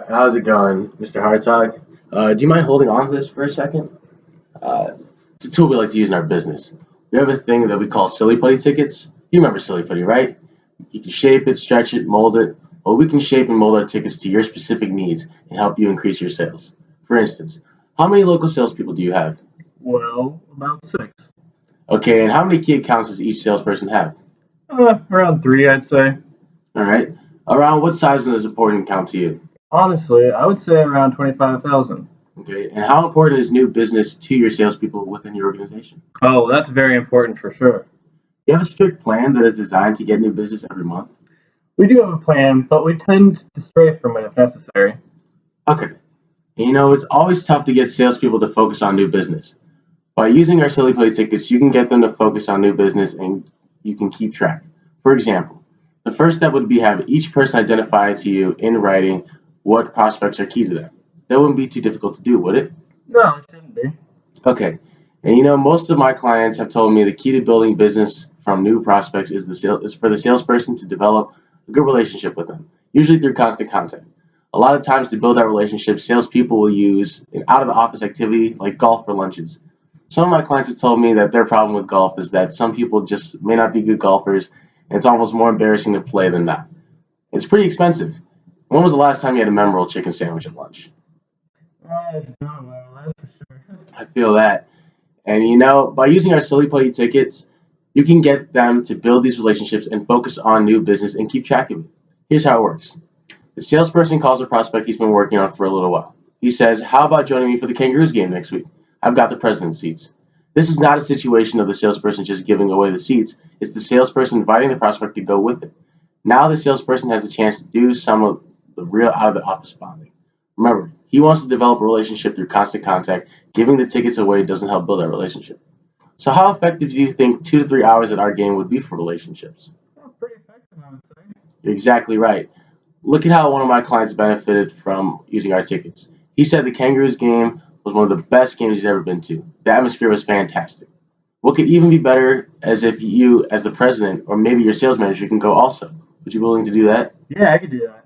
How's it going, Mr. Hartog? Do you mind holding on to this for a second? Uh, it's a tool we like to use in our business. We have a thing that we call Silly Putty tickets. You remember Silly Putty, right? You can shape it, stretch it, mold it. Well, we can shape and mold our tickets to your specific needs and help you increase your sales. For instance, how many local salespeople do you have? Well, about six. Okay, and how many key accounts does each salesperson have? Around three, I'd say. All right. Around what size is an important account to you? Honestly, I would say around 25,000. Okay, and how important is new business to your salespeople within your organization? Oh, that's very important for sure. You have a strict plan that is designed to get new business every month? We do have a plan, but we tend to stray from it if necessary. Okay. And it's always tough to get salespeople to focus on new business. By using our Silly Play tickets, you can get them to focus on new business and you can keep track. For example, the first step would be have each person identify to you in writing what prospects are key to them. That wouldn't be too difficult to do, would it? No, it shouldn't be. Okay. And most of my clients have told me the key to building business from new prospects is for the salesperson to develop a good relationship with them, usually through constant contact. A lot of times to build that relationship, salespeople will use an out of the office activity like golf or lunches. Some of my clients have told me that their problem with golf is that some people just may not be good golfers, and it's almost more embarrassing to play than not. It's pretty expensive. When was the last time you had a memorable chicken sandwich at lunch? It's been a while, that's for sure. I feel that. And by using our Silly Putty tickets, you can get them to build these relationships and focus on new business and keep track of it. Here's how it works. The salesperson calls a prospect he's been working on for a little while. He says, "How about joining me for the Kangaroos game next week? I've got the president's seats." This is not a situation of the salesperson just giving away the seats. It's the salesperson inviting the prospect to go with it. Now the salesperson has a chance to do some of the real out of the office bonding. Remember, he wants to develop a relationship through constant contact. Giving the tickets away doesn't help build that relationship. So how effective do you think 2 to 3 hours at our game would be for relationships? Pretty effective, I would say. You're exactly right. Look at how one of my clients benefited from using our tickets. He said the Kangaroos game was one of the best games he's ever been to. The atmosphere was fantastic. What could even be better as if you, as the president, or maybe your sales manager, can go also? Would you be willing to do that? Yeah, I could do that.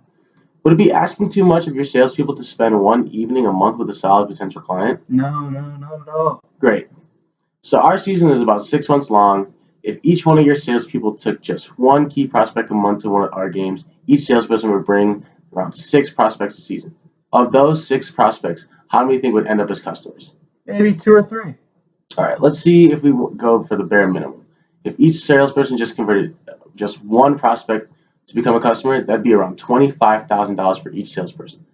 Would it be asking too much of your salespeople to spend one evening a month with a solid potential client? No, not at all. Great. So our season is about 6 months long. If each one of your salespeople took just one key prospect a month to one of our games, each salesperson would bring around 6 prospects a season. Of those 6 prospects, how many do you think would end up as customers? Maybe two or three. All right, let's see if we go for the bare minimum. If each salesperson just converted just one prospect to become a customer, that'd be around $25,000 for each salesperson.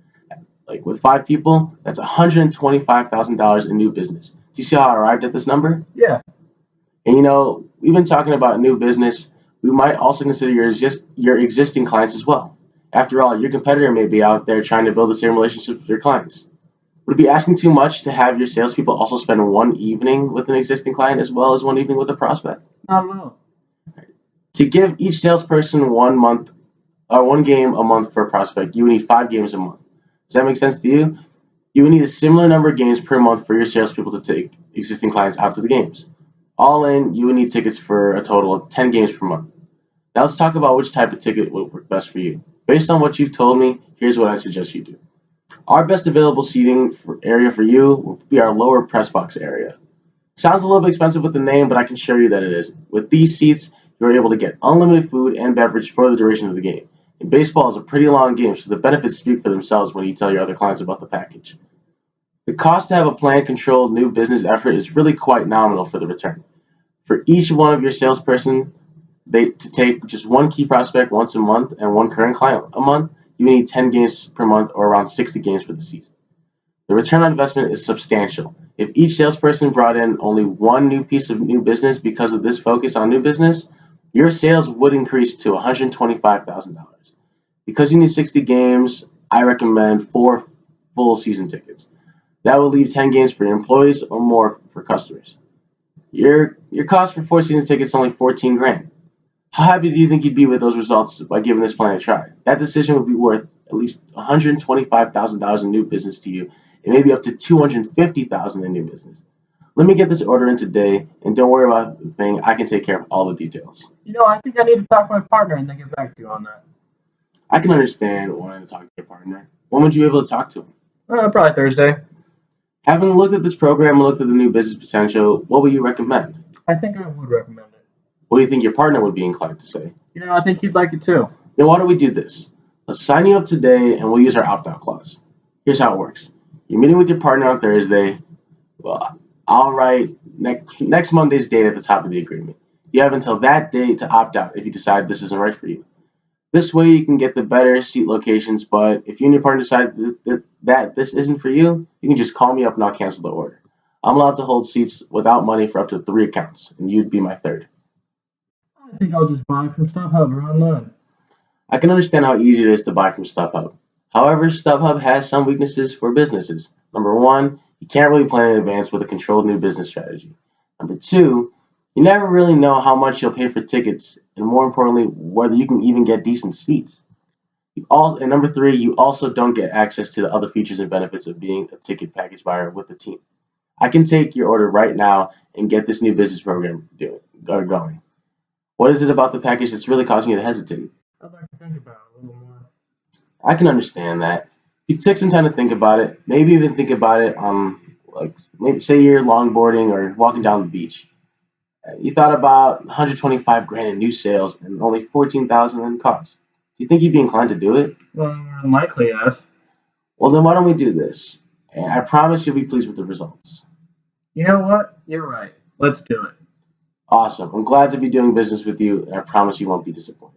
Like with 5 people, that's $125,000 in new business. Do you see how I arrived at this number? Yeah. And we've been talking about new business. We might also consider your existing clients as well. After all, your competitor may be out there trying to build the same relationships with your clients. Would it be asking too much to have your salespeople also spend one evening with an existing client as well as one evening with a prospect? Not at all. To give each salesperson 1 month or one game a month for a prospect, you would need 5 games a month. Does that make sense to you? You would need a similar number of games per month for your salespeople to take existing clients out to the games. All in, you would need tickets for a total of 10 games per month. Now let's talk about which type of ticket would work best for you. Based on what you've told me, here's what I suggest you do. Our best available seating area for you will be our lower press box area. Sounds a little bit expensive with the name, but I can assure you that it is. With these seats, you're able to get unlimited food and beverage for the duration of the game. And baseball is a pretty long game, so the benefits speak for themselves when you tell your other clients about the package. The cost to have a planned, controlled new business effort is really quite nominal for the return. For each one of your salesperson, to take just one key prospect once a month and one current client a month, you need 10 games per month or around 60 games for the season. The return on investment is substantial. If each salesperson brought in only one new piece of new business because of this focus on new business, your sales would increase to $125,000. Because you need 60 games, I recommend 4 full season tickets. That will leave 10 games for your employees or more for customers. Your cost for 4 season tickets is only 14 grand. How happy do you think you'd be with those results by giving this plan a try? That decision would be worth at least $125,000 in new business to you, and maybe up to $250,000 in new business. Let me get this order in today, and don't worry about the thing. I can take care of all the details. I think I need to talk to my partner and then get back to you on that. I can understand wanting to talk to your partner. When would you be able to talk to him? Probably Thursday. Having looked at this program and looked at the new business potential, what would you recommend? I think I would recommend it. What do you think your partner would be inclined to say? I think he'd like it too. Then why don't we do this? Let's sign you up today and we'll use our opt-out clause. Here's how it works. You're meeting with your partner on Thursday. Well, I'll write next Monday's date at the top of the agreement. You have until that day to opt out if you decide this isn't right for you. This way you can get the better seat locations, but if you and your partner decide that this isn't for you, you can just call me up and I'll cancel the order. I'm allowed to hold seats without money for up to 3 accounts, and you'd be my third. I think I'll just buy from StubHub or online. I can understand how easy it is to buy from StubHub. However, StubHub has some weaknesses for businesses. Number one, you can't really plan in advance with a controlled new business strategy. Number two, you never really know how much you'll pay for tickets, and more importantly, whether you can even get decent seats. And number three, you also don't get access to the other features and benefits of being a ticket package buyer with the team. I can take your order right now and get this new business program going. What is it about the package that's really causing you to hesitate? I'd like to think about it a little more. I can understand that. If you take some time to think about it, maybe even think about it maybe say you're longboarding or walking down the beach. You thought about 125 grand in new sales and only 14,000 in costs. Do you think you'd be inclined to do it? Well, more than likely, yes. Well, then why don't we do this? And I promise you'll be pleased with the results. You know what? You're right. Let's do it. Awesome. I'm glad to be doing business with you, and I promise you won't be disappointed.